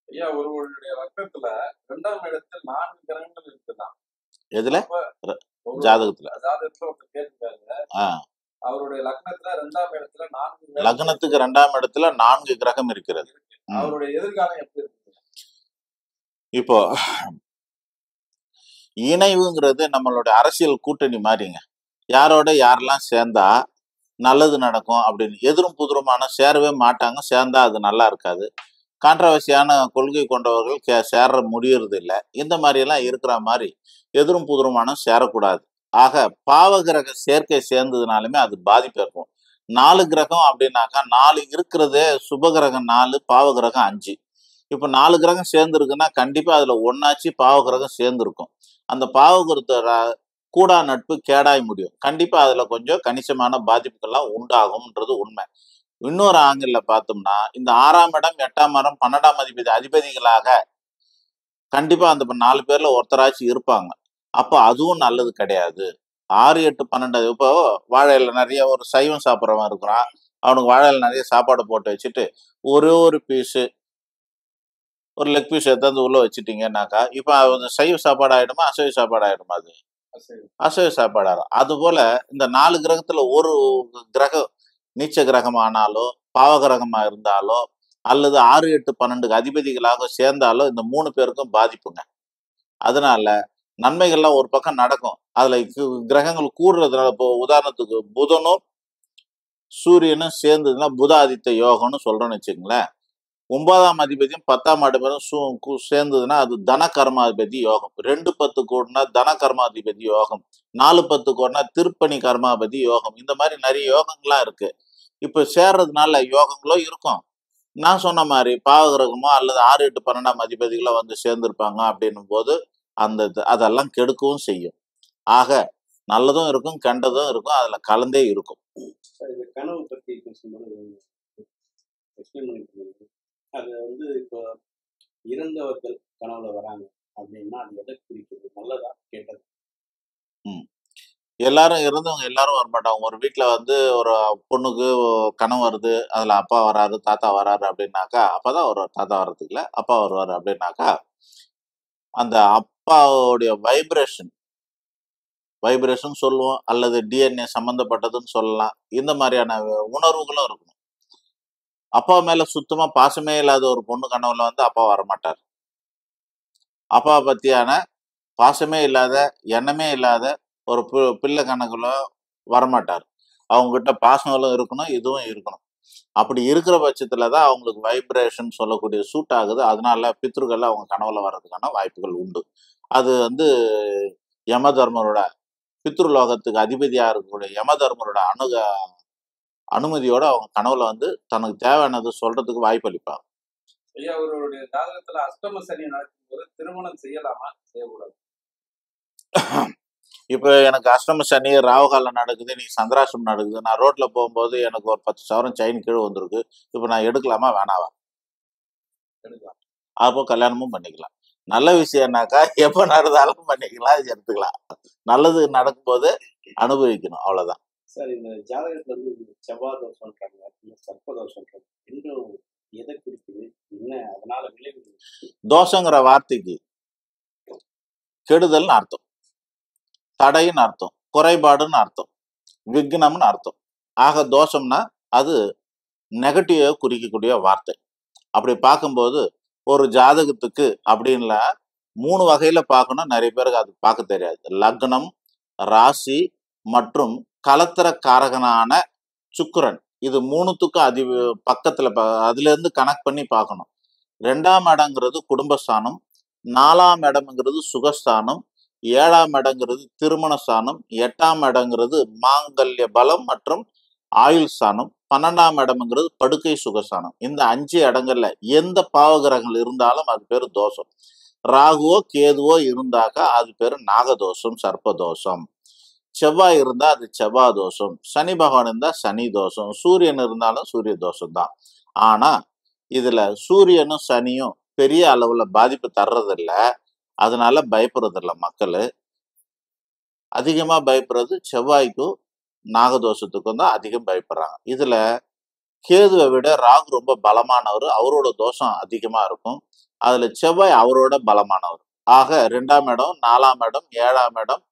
ஐயா, ஒருவருடைய லக்னத்துல 2ஆம் இடத்தில் 4 கிரகங்கள் இருக்குதான். எதுல? ஜாதகத்துல. ஜாதகத்துல ஒருத்தர் கேட்டுருக்காங்க, அவருடைய லக்னத்துல 2ஆம் இடத்துல 4 லக்னத்துக்கு 2ஆம் இடத்துல 4 கிரகம் இருக்கிறது. அவருடைய எதிர்காலம் எப்படி இருக்கு? இப்போ இணைவுங்கிறது நம்மளுடைய அரசியல் கூட்டணி மாதிரிங்க. யாரோட யாரெல்லாம் சேர்ந்தா நல்லது நடக்கும் அப்படின்னு. எதிரும் புதிருமான சேரவே மாட்டாங்க. சேர்ந்தா அது நல்லா இருக்காது. கான்ட்ரவர்சியான கொள்கை கொண்டவர்கள் சேர முடியறது இல்லை. இந்த மாதிரி எல்லாம் இருக்கிற மாதிரி எதிரும் புதிருமான சேரக்கூடாது. ஆக பாவகிரக சேர்க்கை சேர்ந்ததுனாலுமே அது பாதிப்பு இருக்கும். 4 கிரகம் அப்படின்னாக்கா 4 இருக்கிறதே சுபகிரகம் 4, பாவகிரகம் 5. இப்ப 4 கிரகம் சேர்ந்துருக்குன்னா கண்டிப்பா அதுல ஒன்னாச்சு பாவகிரகம் சேர்ந்துருக்கும். அந்த பாவகிரகத்தை கூடா நட்பு கேடாய் முடியும். கண்டிப்பா அதுல கொஞ்சம் கணிசமான பாதிப்புகள்லாம் உண்டாகும்ன்றது உண்மை. இன்னொரு ஆங்கிள் பார்த்தோம்னா இந்த 6ஆம் இடம், 8ஆம் இடம், 12ஆம் அதிபதிகளாக கண்டிப்பா அந்த 4 பேர்ல ஒருத்தராச்சும் இருப்பாங்க. அப்போ அதுவும் நல்லது கிடையாது. 6, 8, 12 இப்போ வாழையில நிறைய ஒரு சைவம் சாப்பிட்றவன் இருக்கிறான். அவனுக்கு வாழையில நிறைய சாப்பாடு போட்டு வச்சுட்டு ஒரு பீஸு, ஒரு லெக் பீஸ் எடுத்து உள்ள வச்சுட்டீங்கன்னாக்கா இப்போ அது சைவ சாப்பாடு ஆயிடுமா, அசைவ சாப்பாடு ஆயிடுமா? அது அசைவ சாப்பாடு ஆகும். அது போல இந்த 4 கிரகத்துல ஒரு கிரகம் நீச்ச கிரகம் ஆனாலோ, பாவகிரகமா இருந்தாலோ, அல்லது 6, 8, 12 அதிபதிகளாக சேர்ந்தாலோ இந்த 3 பேருக்கும் பாதிப்புங்க. அதனால நன்மைகள்லாம் ஒரு பக்கம் நடக்கும். அதுல கிரகங்கள் கூடுறதுனால, இப்போ உதாரணத்துக்கு புதனும் சூரியனும் சேர்ந்ததுன்னா புதாதித்த யோகம்னு சொல்றோம்னு வச்சுக்கோங்களேன். 9ஆம் அதிபதியும் 10ஆம் அதிபதியும் சேர்ந்ததுன்னா அது தன கர்மாதிபதி யோகம். 2-10 கோடினா தன கர்மாதிபதி யோகம். 4-10 கோடினா திருப்பணி கர்மாபதி யோகம். இந்த மாதிரி நிறைய யோகங்கள்லாம் இருக்கு. இப்ப சேர்றதுனால யோகங்களும் இருக்கும். நான் சொன்ன மாதிரி பாவகிரகமோ அல்லது 6, 8, 12ஆம் அதிபதிகளோ சேர்ந்திருப்பாங்க அப்படின்னும் போது அதெல்லாம் கெடுக்கவும் செய்யும். ஆக நல்லதும் இருக்கும், கெண்டதும் இருக்கும், அதுல கலந்தே இருக்கும். இந்த கனவு பத்தி பேசும்போது அது இப்போ இறந்தவர்கள் கனவுல வராங்க அப்படின்னா அது எதை குறிக்கிறது? எல்லாரும் இருந்தவங்க எல்லாரும் வரமாட்டாங்க. ஒரு வீட்ல வந்து ஒரு பொண்ணுக்கு கணவன் வருது. அதுல அப்பா வராரு, தாத்தா வராரு அப்படின்னாக்கா, அப்பதான் வருவார். தாத்தா வர்றதுக்கு இல்ல, அப்பா வருவாரு அப்படின்னாக்கா, அந்த அப்பாவுடைய வைப்ரேஷன் சொல்லுவோம். அல்லது டிஎன்ஏ சம்பந்தப்பட்டதுன்னு சொல்லலாம். இந்த மாதிரியான உணர்வுகளும் இருக்கணும். அப்பா மேல சுத்தமா பாசமே இல்லாத ஒரு பொண்ணு கனவுல வந்து அப்பா வரமாட்டார். அப்பா பத்தியான பாசமே இல்லாத, எண்ணமே இல்லாத ஒரு பிள்ளை கணக்குல வரமாட்டார். அவங்ககிட்ட பாசங்களும் இருக்கணும், இதுவும் இருக்கணும். அப்படி இருக்கிற பட்சத்துல தான் அவங்களுக்கு வைப்ரேஷன் சொல்லக்கூடிய சூட் ஆகுது. அதனால பித்ருக்கள் அவங்க கனவுல வர்றதுக்கான வாய்ப்புகள் உண்டு. அது வந்து யம தர்மரோட பித்ருலோகத்துக்கு அதிபதியா இருக்கக்கூடிய யம தர்மரோட அனுமதியோட அவங்க கனவுல வந்து தனக்கு தேவையானது சொல்றதுக்கு வாய்ப்பு அளிப்பாங்க. ஐயா, அவருடைய ஜாதகத்துல அஷ்டம சனி நடக்கும்போது திருமணம் செய்யலாமா, செய்யக்கூடாது? இப்ப எனக்கு அஷ்டம சனி ராகுகாலம் நடக்குது, நீ சந்திராஷ்டம் நடக்குது. நான் ரோட்ல போகும்போது எனக்கு ஒரு 10 சவரம் செயின் கீழே வந்திருக்கு. இப்ப நான் எடுக்கலாமா வேணாவா? எடுக்கலாம். அப்போ கல்யாணமும் பண்ணிக்கலாம். நல்ல விஷயம்னாக்கா எப்ப நடந்தாலும் பண்ணிக்கலாம், எடுத்துக்கலாம். நல்லது நடக்கும்போது அனுபவிக்கணும், அவ்வளவுதான். சார், இந்த ஜாதகத்துல வந்து செவ்வாய் தோஷம்ன்றாங்க, இல்ல சர்ப்ப தோஷம்ன்றாங்க. இன்னும் எதை குறிக்குது, என்ன அதனால விளைவு? தோஷங்கிற வார்த்தைக்கு கெடுதல்னு அர்த்தம், தடைன்னு அர்த்தம், குறைபாடுன்னு அர்த்தம், விக்னம்னு அர்த்தம். ஆக தோஷம்னா அது நெகட்டிவ குறிக்கக்கூடிய வார்த்தை. அப்படி பார்க்கும்போது ஒரு ஜாதகத்துக்கு அப்படின்ல 3 வகையில பார்க்கணும். நிறைய பேருக்கு அது பார்க்க தெரியாது. லக்னம், ராசி மற்றும் கலத்திர காரகனான சுக்கிரன். இது 3த்துக்கும் பக்கத்துல அதுல இருந்து கனெக்ட் பண்ணி பார்க்கணும். 2ஆம் இடங்கிறது குடும்பஸ்தானம், 4ஆம் இடம்ங்கிறது சுகஸ்தானம், 7ஆம் இடங்கிறது திருமண ஸ்தானம், 8ஆம் இடங்கிறது மாங்கல்ய பலம் மற்றும் ஆயுள் ஸ்தானம், 12ஆம் இடம்ங்கிறது படுக்கை சுகஸ்தானம். இந்த 5 இடங்கள்ல எந்த பாவகிரகங்கள் இருந்தாலும் அது பேரு தோஷம். ராகுவோ கேதுவோ இருந்தாக்கா அது பேரு நாகதோஷம், சர்ப்பதோஷம். செவ்வாய் இருந்தா அது செவ்வாய் தோஷம், சனி பகவான் இருந்தா சனி தோஷம், சூரியன் இருந்தாலும் சூரிய தோஷம் தான். ஆனா இதுல சூரியனும் சனியும் பெரிய அளவுல பாதிப்பு தர்றதில்ல. அதனால பயப்படுறதில்ல மக்கள். அதிகமா பயப்படுறது செவ்வாய்க்கும் நாகதோஷத்துக்கும் தான் அதிகம் பயப்படுறாங்க. இதுல கேதுவை விட ராகு ரொம்ப பலமானவர், அவரோட தோஷம் அதிகமா இருக்கும். அதுல செவ்வாய் அவரோட பலமானவர். ஆக 2ஆம் இடம், 4ஆம் இடம், 7ஆம் இடம்,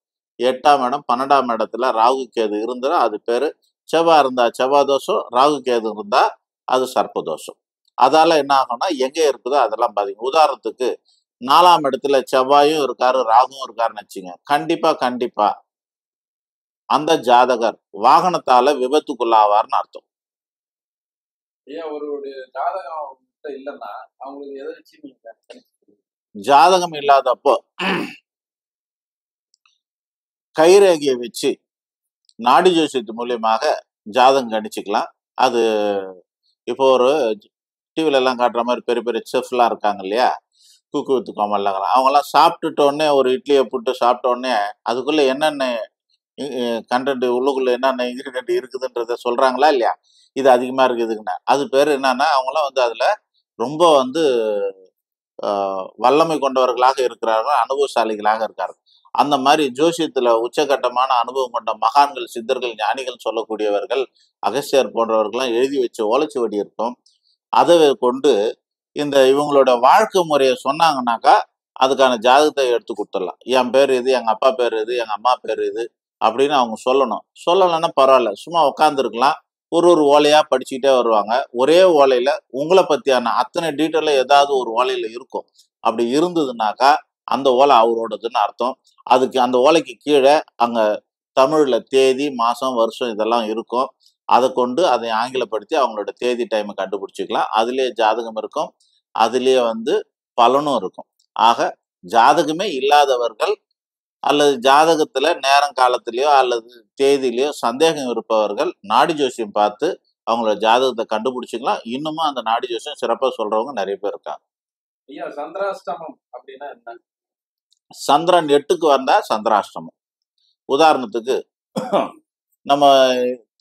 8ஆம் இடம், 12ஆம் இடத்துல ராகு கேது இருந்தா அது பேரு செவ்வாய் இருந்தா செவ்வாய் தோஷம், ராகு கேது இருந்தா அது சர்ப்ப தோஷம். அதால என்ன ஆகும்னா எங்க இருக்குதோ அதெல்லாம் பாதிக்கும். உதாரணத்துக்கு 4ஆம் இடத்துல செவ்வாயும் இருக்காரு, ராகுவும் இருக்காருன்னு வச்சுங்க. கண்டிப்பா அந்த ஜாதகர் வாகனத்தால விபத்துக்குள்ளாவார்னு அர்த்தம். ஐயா, ஒருவருடைய ஜாதகம் அவங்ககிட்ட இல்லைன்னா அவங்களுக்கு எதை வச்சு நீங்க கணிச்சுக்கிறீங்க? ஜாதகம் இல்லாதப்போ கைரேகையை வச்சு நாடி ஜோசியத்து மூலியமாக ஜாதகம் கணிச்சுக்கலாம். அது இப்போ ஒரு டிவில எல்லாம் காட்டுற மாதிரி பெரிய பெரிய செஃப்லாம் இருக்காங்க இல்லையா, குக்கு வித்து கோமல்லாம், அவங்கெல்லாம் சாப்பிட்டுட்ட உடனே ஒரு இட்லியை போட்டு சாப்பிட்ட உடனே அதுக்குள்ள என்னென்ன கண்டென்ட் உள்ளுக்குள்ள என்னென்ன இன்கிரீடியன்ட் இருக்குதுன்றத சொல்றாங்களா இல்லையா, இது அதிகமா இருக்குதுன்னு. அது பேர் என்னன்னா அவங்களாம் வந்து அதுல ரொம்ப வந்து வல்லமை கொண்டவர்களாக இருக்கிறார்கள், அனுபவசாலிகளாக இருக்கார்கள். அந்த மாதிரி ஜோசியத்துல உச்சகட்டமான அனுபவம் கொண்ட மகான்கள், சித்தர்கள், ஞானிகள் சொல்லக்கூடியவர்கள், அகஸ்தியர் போன்றவர்கள்லாம் எழுதி வச்ச ஓலைச்சுவடி இருக்கும். அதை கொண்டு இந்த இவங்களோட வாழ்க்கை முறையை சொன்னாங்கன்னாக்கா அதுக்கான ஜாதகத்தை எடுத்து கொடுத்துடலாம். என் பேர் இது, எங்க அப்பா பேர் இது, எங்க அம்மா பேர் இது அப்படின்னு அவங்க சொல்லணும். சொல்லலைன்னா பரவாயில்ல, சும்மா உட்காந்துருக்கலாம். ஒரு ஓலையா படிச்சுக்கிட்டே வருவாங்க. ஒரே ஓலையில உங்களை பத்தியான அத்தனை டீட்டெயிலும் ஏதாவது ஒரு ஓலையில இருக்கும். அப்படி இருந்ததுனாக்கா அந்த ஓலை அவரோடதுன்னு அர்த்தம். அதுக்கு அந்த ஓலைக்கு கீழே அங்க தமிழ்ல தேதி, மாசம், வருஷம் இதெல்லாம் இருக்கும். அதை கொண்டு அதை ஆங்கிலப்படுத்தி அவங்களோட தேதி டைமை கண்டுபிடிச்சிக்கலாம். அதுலயே ஜாதகம் இருக்கும், அதுலயே வந்து பலனும் இருக்கும். ஆக ஜாதகமே இல்லாதவர்கள் அல்லது ஜாதகத்துல நேரம் காலத்திலயோ அல்லது தேதியிலயோ சந்தேகம் இருப்பவர்கள் நாடி ஜோசியம் பார்த்து அவங்களோட ஜாதகத்தை கண்டுபிடிச்சிக்கலாம். இன்னமும் அந்த நாடி ஜோசியம் சிறப்பா சொல்றவங்க நிறைய பேர் இருக்காங்க. ஐயா, சந்திராஷ்டமம் அப்படின்னா என்ன? சந்திரன் 8க்கு வந்தா சந்திராஷ்டமம். உதாரணத்துக்கு நம்ம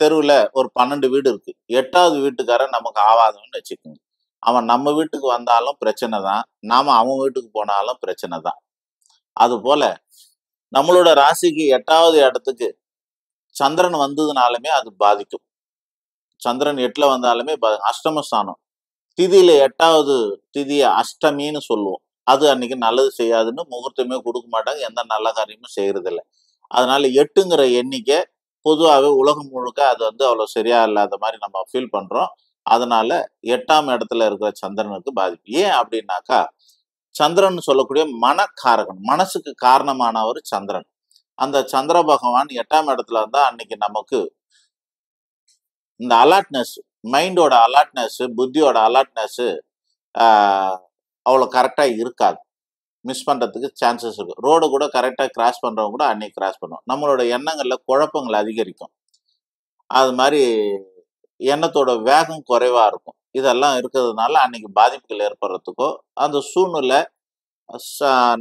தெருவுல ஒரு 12 வீடு இருக்கு. 8வது வீட்டுக்காரன் நமக்கு ஆவாதவன்னு வச்சுக்கோங்க. அவன் நம்ம வீட்டுக்கு வந்தாலும் பிரச்சனை தான், நாம அவன் வீட்டுக்கு போனாலும் பிரச்சனை தான். அது போல நம்மளோட ராசிக்கு 8வது இடத்துக்கு சந்திரன் வந்ததுனாலுமே அது பாதிக்கும். சந்திரன் 8ல வந்தாலுமே அஷ்டமஸ்தானம். திதியில 8வது திதியை அஷ்டமின்னு சொல்லுவோம். அது அன்னைக்கு நல்லது செய்யாதுன்னு முகூர்த்தமே கொடுக்க மாட்டாங்க. எந்த நல்ல காரியமும் செய்யறதில்ல. அதனால 8ங்கிற எண்ணிக்கை பொதுவாகவே உலகம் முழுக்க அது அவ்வளோ சரியா இல்லாத மாதிரி நம்ம ஃபீல் பண்றோம். அதனால 8ஆம் இடத்துல இருக்கிற சந்திரனுக்கு பாதிப்பு. ஏன் அப்படின்னாக்கா, சந்திரன் சொல்லக்கூடிய மனக்காரகன், மனசுக்கு காரணமானவர் சந்திரன். அந்த சந்திர பகவான் 8ஆம் இடத்துல இருந்தா அன்னைக்கு நமக்கு இந்த அலர்ட்னஸ், மைண்டோட அலர்ட்னஸ், புத்தியோட அலர்ட்னஸ் அவ்வளோ கரெக்டாக இருக்காது. மிஸ் பண்ணுறதுக்கு சான்சஸ் இருக்கும். ரோடு கூட கரெக்டாக கிராஸ் பண்ணுறவங்க கூட அன்னைக்கு கிராஸ் பண்ணுவோம். நம்மளோட எண்ணங்களில் குழப்பங்கள் அதிகரிக்கும். அது மாதிரி எண்ணத்தோட வேகம் குறைவாக இருக்கும். இதெல்லாம் இருக்கிறதுனால அன்னைக்கு பாதிப்புகள் ஏற்படுறதுக்கோ, அந்த சூழ்நிலை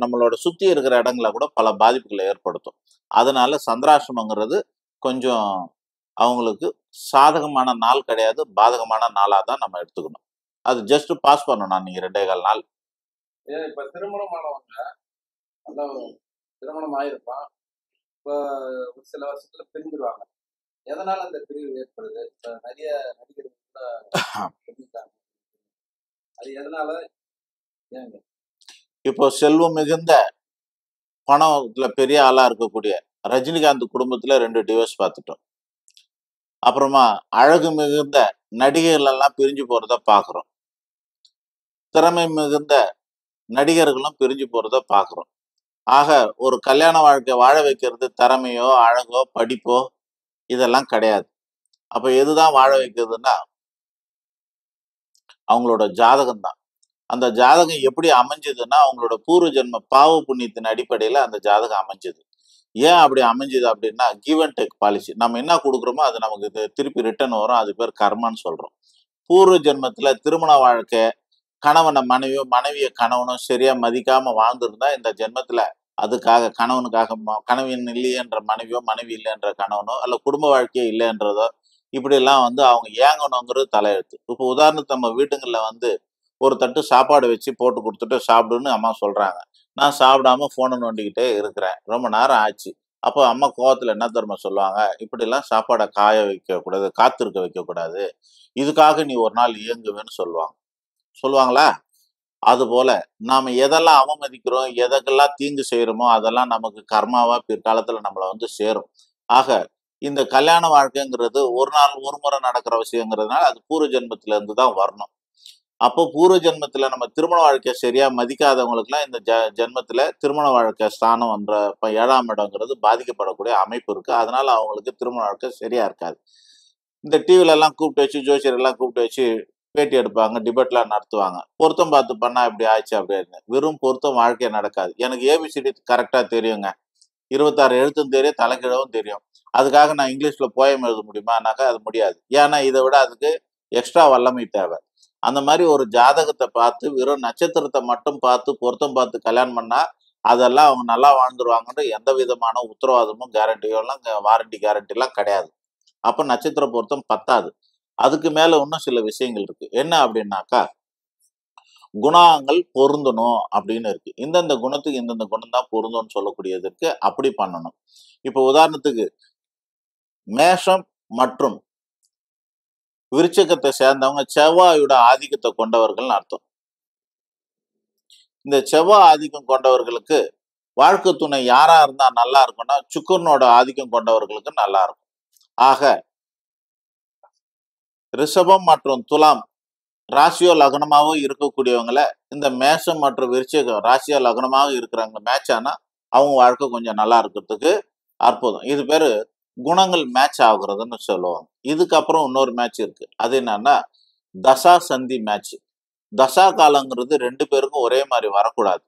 நம்மளோட சுற்றி இருக்கிற இடங்களில் கூட பல பாதிப்புகளை ஏற்படுத்தும். அதனால சந்திராஷ்டமங்கிறது கொஞ்சம் அவங்களுக்கு சாதகமான நாள் கிடையாது, பாதகமான நாளாக தான் நம்ம எடுத்துக்கணும். அது ஜஸ்ட் பாஸ் பண்ணணும் அன்னைக்கு 2.25 நாள். இப்ப திருமணமானவங்க அதான் திருமணம் ஆயிருப்பான். இப்போ ஒரு சில வருஷத்துல பிரிஞ்சிருவாங்க. எதனால அந்த பிரிவு ஏற்படுது? இப்ப நிறைய நடிகர்கள் கூட பிரிஞ்சுட்டாங்க. அது எதனால? ஏங்க? இப்போ செல்வம் மிகுந்த பணத்துல பெரிய ஆளா இருக்கக்கூடிய ரஜினிகாந்த் குடும்பத்துல 2 டிவோர்ஸ் பார்த்துட்டோம். அப்புறமா அழகு மிகுந்த நடிகைகள் எல்லாம் பிரிஞ்சு போறத பாக்குறோம். திறமை மிகுந்த நடிகர்களும் பிரிஞ்சு போறத பாக்குறோம். ஆக ஒரு கல்யாண வாழ்க்கை வாழ வைக்கிறது திறமையோ, அழகோ, படிப்போ இதெல்லாம் கிடையாது. அப்ப எதுதான் வாழ வைக்கிறதுன்னா அவங்களோட ஜாதகம் தான். அந்த ஜாதகம் எப்படி அமைஞ்சதுன்னா அவங்களோட பூர்வ ஜென்ம பாவ புண்ணியத்தின் அடிப்படையில அந்த ஜாதகம் அமைஞ்சது. ஏன் அப்படி அமைஞ்சது அப்படின்னா, கிவ் அண்ட் டேக் பாலிசி. நம்ம என்ன கொடுக்குறோமோ அது நமக்கு திருப்பி ரிட்டர்ன் வரும். அது பேர் கர்மான்னு சொல்றோம். பூர்வ ஜென்மத்துல திருமண வாழ்க்கை கணவனை மனைவியோ, மனைவியை கணவனும் சரியா மதிக்காம வாழ்ந்திருந்தா இந்த ஜென்மத்துல அதுக்காக கணவனுக்காக கணவன் இல்லையன்ற மனைவியோ, மனைவி இல்லைன்ற கணவனோ, அல்ல குடும்ப வாழ்க்கையே இல்லைன்றதோ இப்படியெல்லாம் அவங்க ஏங்கணுங்கிறது தலையெழுத்து. இப்போ உதாரணத்துக்கு நம்ம வீட்டுங்களில் ஒரு தட்டு சாப்பாடு வச்சு போட்டு கொடுத்துட்டு சாப்பிடுன்னு அம்மா சொல்றாங்க. நான் சாப்பிடாம போனை நோண்டிக்கிட்டே இருக்கிறேன். ரொம்ப நேரம் ஆச்சு. அப்போ அம்மா கோவத்துல என்ன தெரியுமா சொல்லுவாங்க? இப்படிலாம் சாப்பாடை காய வைக்கக்கூடாது, காத்திருக்க வைக்கக்கூடாது. இதுக்காக நீ ஒரு நாள் இயங்குவேன்னு சொல்லுவாங்களா? அது போல நாம எதெல்லாம் அவமதிக்கிறோம், எதற்கெல்லாம் தீங்கு செய்யறோமோ அதெல்லாம் நமக்கு கர்மாவா பிற்காலத்துல நம்மளை சேரும். ஆக இந்த கல்யாண வாழ்க்கைங்கிறது ஒரு நாள் ஒரு முறை நடக்கிற விஷயங்கிறதுனால அது பூர்வ ஜென்மத்துல இருந்து தான் வரணும். அப்போ பூர்வ ஜென்மத்துல நம்ம திருமண வாழ்க்கையை சரியா மதிக்காதவங்களுக்குலாம் இந்த ஜென்மத்துல திருமண வாழ்க்கை ஸ்தானம் என்ற 7ஆம் இடங்கிறது பாதிக்கப்படக்கூடிய அமைப்பு இருக்கு. அதனால அவங்களுக்கு திருமண வாழ்க்கை சரியா இருக்காது. இந்த டிவில எல்லாம் கூப்பிட்டு வச்சு, ஜோசியர் எல்லாம் கூப்பிட்டு வச்சு பேட்டி எடுப்பாங்க, டிபேட்லாம் நடத்துவாங்க. பொருத்தம் பார்த்து பண்ணா இப்படி ஆயிடுச்சு அப்படின்னு. வெறும் பொருத்தம் வாழ்க்கையை நடக்காது. எனக்கு ஏபிசிடி கரெக்டா தெரியுங்க. 26 எழுத்தும் தெரியும், தலைக்கிழவும் தெரியும். அதுக்காக நான் இங்கிலீஷ்ல போயம் எழுத முடியுமானாக்கா அது முடியாது. ஏன்னா இதை விட அதுக்கு எக்ஸ்ட்ரா வல்லமை தேவை. அந்த மாதிரி ஒரு ஜாதகத்தை பார்த்து வெறும் நட்சத்திரத்தை மட்டும் பார்த்து பொருத்தம் பார்த்து கல்யாணம் பண்ணா அதெல்லாம் அவங்க நல்லா வாழ்ந்துருவாங்கன்ற எந்த விதமான உத்தரவாதமும் கேரண்டியெல்லாம் வாரண்டி கேரண்டி எல்லாம் கிடையாது. அப்ப நட்சத்திர பொருத்தம் பத்தாது. அதுக்கு மேல இன்னும் சில விஷயங்கள் இருக்கு. என்ன அப்படின்னாக்கா, குணங்கள் பொருந்தணும் அப்படின்னு இருக்கு. இந்தந்த குணத்துக்கு இந்தந்த குணம் தான் பொருந்தும்னு சொல்லக்கூடியதற்கு அப்படி பண்ணணும். இப்ப உதாரணத்துக்கு மேஷம் மற்றும் விருச்சகத்தை சேர்ந்தவங்க செவ்வாயோட ஆதிக்கத்தை கொண்டவர்கள் அர்த்தம். இந்த செவ்வாய் ஆதிக்கம் கொண்டவர்களுக்கு வாழ்க்கை துணை யாரா இருந்தா நல்லா இருக்கும்னா சுக்கிரனோட ஆதிக்கம் கொண்டவர்களுக்கு நல்லா இருக்கும். ஆக ரிஷபம் மற்றும் துலாம் ராசியோ லக்னமாவோ இருக்கக்கூடியவங்களை இந்த மேஷம் மற்றும் விருச்சிகம் ராசியோ லக்னமாக இருக்கிறவங்க மேட்ச் ஆனா அவங்க வாழ்க்கை கொஞ்சம் நல்லா இருக்கிறதுக்கு அற்புதம். இது பேரு குணங்கள் மேட்ச் ஆகுறதுன்னு சொல்லுவாங்க. இதுக்கப்புறம் இன்னொரு மேட்ச் இருக்கு. அது என்னன்னா தசா சந்தி மேட்ச். தசா காலங்கிறது 2 பேருக்கும் ஒரே மாதிரி வரக்கூடாது.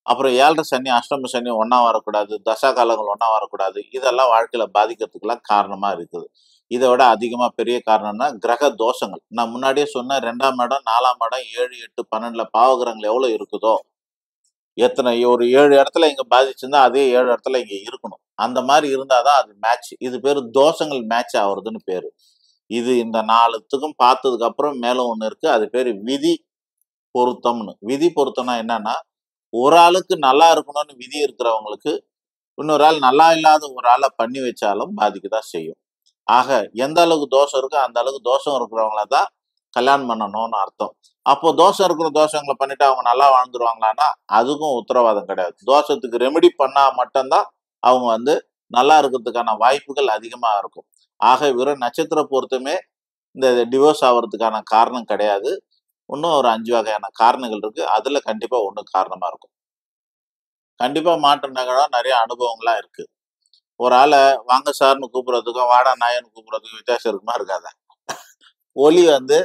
அப்புறம் 7.5 சனி, அஷ்டம சனி ஒன்னா வரக்கூடாது, தசா காலங்கள் ஒன்னா வரக்கூடாது. இதெல்லாம் வாழ்க்கையில பாதிக்கிறதுக்கெல்லாம் காரணமா இருக்குது. இதை விட அதிகமா பெரிய காரணம்னா கிரக தோஷங்கள். நான் முன்னாடியே சொன்ன 2ஆம் இடம், 4ஆம் இடம், 7, 8, 12 பாவகிரகங்கள் எவ்வளவு இருக்குதோ, எத்தனை ஒரு 7 இடத்துல இங்க பாதிச்சிருந்தா அதே 7 இடத்துல இங்க இருக்கணும். அந்த மாதிரி இருந்தாதான் அது மேட்ச். இது பேரு தோஷங்கள் மேட்ச் ஆகுறதுன்னு பேரு. இது இந்த 4த்துக்கும் பார்த்ததுக்கு அப்புறம் மேலும் ஒண்ணு இருக்கு. அது பேரு விதி பொருத்தம்னு. விதி பொருத்தம்னா என்னன்னா, ஒரு ஆளுக்கு நல்லா இருக்கணும்னு விதி இருக்கிறவங்களுக்கு இன்னொரு ஆள் நல்லா இல்லாத ஒரு ஆளை பண்ணி வச்சாலும் பாதிக்க தான் செய்யும். ஆக எந்த அளவுக்கு தோஷம் இருக்கோ அந்த அளவுக்கு தோஷம் இருக்கிறவங்கள தான் கல்யாணம் பண்ணணும்னு அர்த்தம். அப்போ தோஷம் இருக்கிற தோஷங்களை பண்ணிட்டு அவங்க நல்லா வாழ்ந்துருவாங்களான்னா அதுக்கும் உத்தரவாதம் கிடையாது. தோஷத்துக்கு ரெமெடி பண்ணா மட்டும்தான் அவங்க வந்து நல்லா இருக்கிறதுக்கான வாய்ப்புகள் அதிகமா இருக்கும். ஆக வெறும் நட்சத்திர பொருத்தமே இந்த டிவோர்ஸ் ஆகிறதுக்கான காரணம் கிடையாது. இன்னும் ஒரு 5 வகையான காரணங்கள் இருக்கு. அதுல கண்டிப்பா ஒண்ணு காரணமா இருக்கும். கண்டிப்பா மாற்றம் நிகழும். நிறைய அனுபவங்கள்லாம் இருக்கு. ஒரு ஆளை வாங்க சார்னு கூப்பிடுறதுக்கும் வாடா நாயன்னு கூப்பிடுறதுக்கும் வித்தியாசம் இருக்குமா இருக்காதா? ஒலி வந்து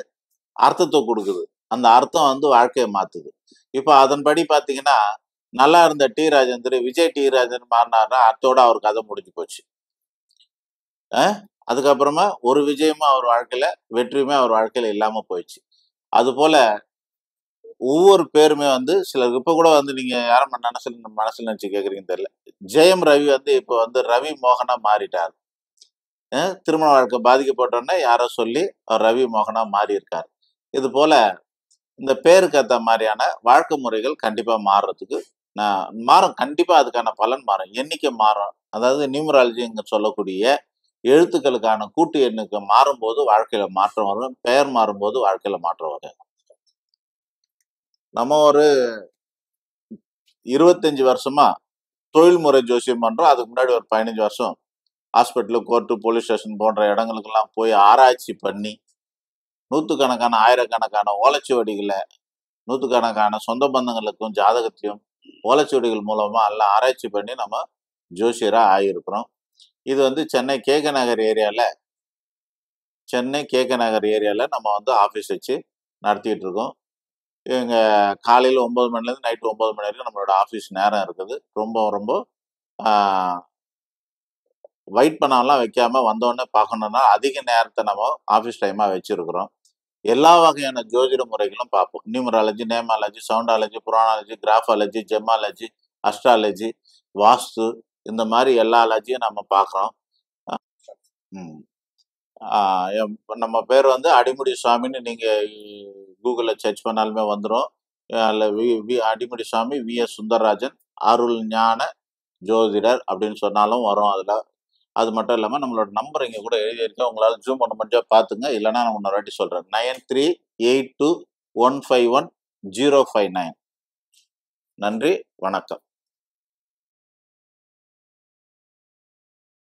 அர்த்தத்தை கொடுக்குது. அந்த அர்த்தம் வந்து வாழ்க்கையை மாத்துது. இப்போ அதன்படி பாத்தீங்கன்னா நல்லா இருந்த டி ராஜேந்தர் விஜய் டி ராஜேந்தர் மாறினாருன்னா அத்தோட அவர் கதை முடிஞ்சு போச்சு. அதுக்கப்புறமா ஒரு விஜயமும் அவர் வாழ்க்கையில வெற்றியுமே அவர் வாழ்க்கையில இல்லாம போயிடுச்சு. அது போல ஒவ்வொரு பேருமே வந்து சிலருக்கு இப்ப கூட வந்து நீங்க யாரும் மனசுல நினைச்சு கேக்குறீங்கன்னு தெரியல. ஜெயம் ரவி வந்து இப்ப வந்து ரவி மோகனா மாறிட்டார். திருமண வாழ்க்கை பாதிக்கப்பட்டோன்னே யாரோ சொல்லி அவர் ரவி மோகனா மாறி இருக்காரு. இது போல இந்த பேருக்கு ஏற்ற மாதிரியான வாழ்க்கை முறைகள் கண்டிப்பா மாறுறதுக்கு மாறும். கண்டிப்பா அதுக்கான பலன் மாறும். எண்ணிக்கை மாறும். அதாவது நியூமராலஜிங்க சொல்லக்கூடிய எழுத்துக்களுக்கான கூட்டு எண்ணுக்கு மாறும்போது வாழ்க்கையில மாற்றம் வரும். பெயர் மாறும்போது வாழ்க்கையில மாற்றம் வரும். நம்ம ஒரு 25 வருஷமா தொழில்முறை ஜோசியம் பண்றோம். அதுக்கு முன்னாடி ஒரு 15 வருஷம் ஹாஸ்பிட்டலு, கோர்ட்டு, போலீஸ் ஸ்டேஷன் போன்ற இடங்களுக்கெல்லாம் போய் ஆராய்ச்சி பண்ணி நூற்றுக்கணக்கான ஆயிரக்கணக்கான ஓலைச்சுவடிகளை நூற்றுக்கணக்கான சொந்த பந்தங்களுக்கும் ஜாதகத்தையும் ஓலைச்சுவடிகள் மூலமா எல்லாம் ஆராய்ச்சி பண்ணி நம்ம ஜோசியரா ஆகியிருக்கிறோம். இது வந்து சென்னை கேக நகர் ஏரியால நம்ம வந்து ஆஃபீஸ் வச்சு நடத்திட்டு இருக்கோம். எங்க காலையில் 9 மணிலேருந்து நைட்டு 9 மணி வரைக்கும் நம்மளோட ஆஃபீஸ் நேரம் இருக்குது. ரொம்ப வெயிட் பண்ணலாம் வைக்காம வந்தோடனே பார்க்கணும்னா அதிக நேரத்தை நம்ம ஆஃபீஸ் டைமாக வச்சிருக்கிறோம். எல்லா வகையான ஜோதிட முறைகளும் பார்ப்போம். நியூமராலஜி, நேமாலஜி, சவுண்டாலஜி, புராணாலஜி, கிராஃபாலஜி, ஜெமாலஜி, அஸ்ட்ராலஜி, வாஸ்து, இந்த மாதிரி எல்லா அலஜியும் நம்ம பார்க்குறோம். நம்ம பேர் வந்து அடிமுடி சுவாமின்னு நீங்கள் கூகுளில் சர்ச் பண்ணாலுமே வந்துடும். அடிமுடி சுவாமி VS சுந்தரராஜன் அருள் ஞான ஜோதிடர் அப்படின்னு சொன்னாலும் வரும் அதில். அது மட்டும் இல்லாமல் நம்மளோட நம்பர் இங்கே கூட எழுதியிருக்கேன். உங்களால் ஜூம் பண்ண முடிஞ்சா பார்த்துங்க. இல்லைன்னா நான் இன்னொரு வாட்டி சொல்கிறேன். 9382151059. நன்றி, வணக்கம்.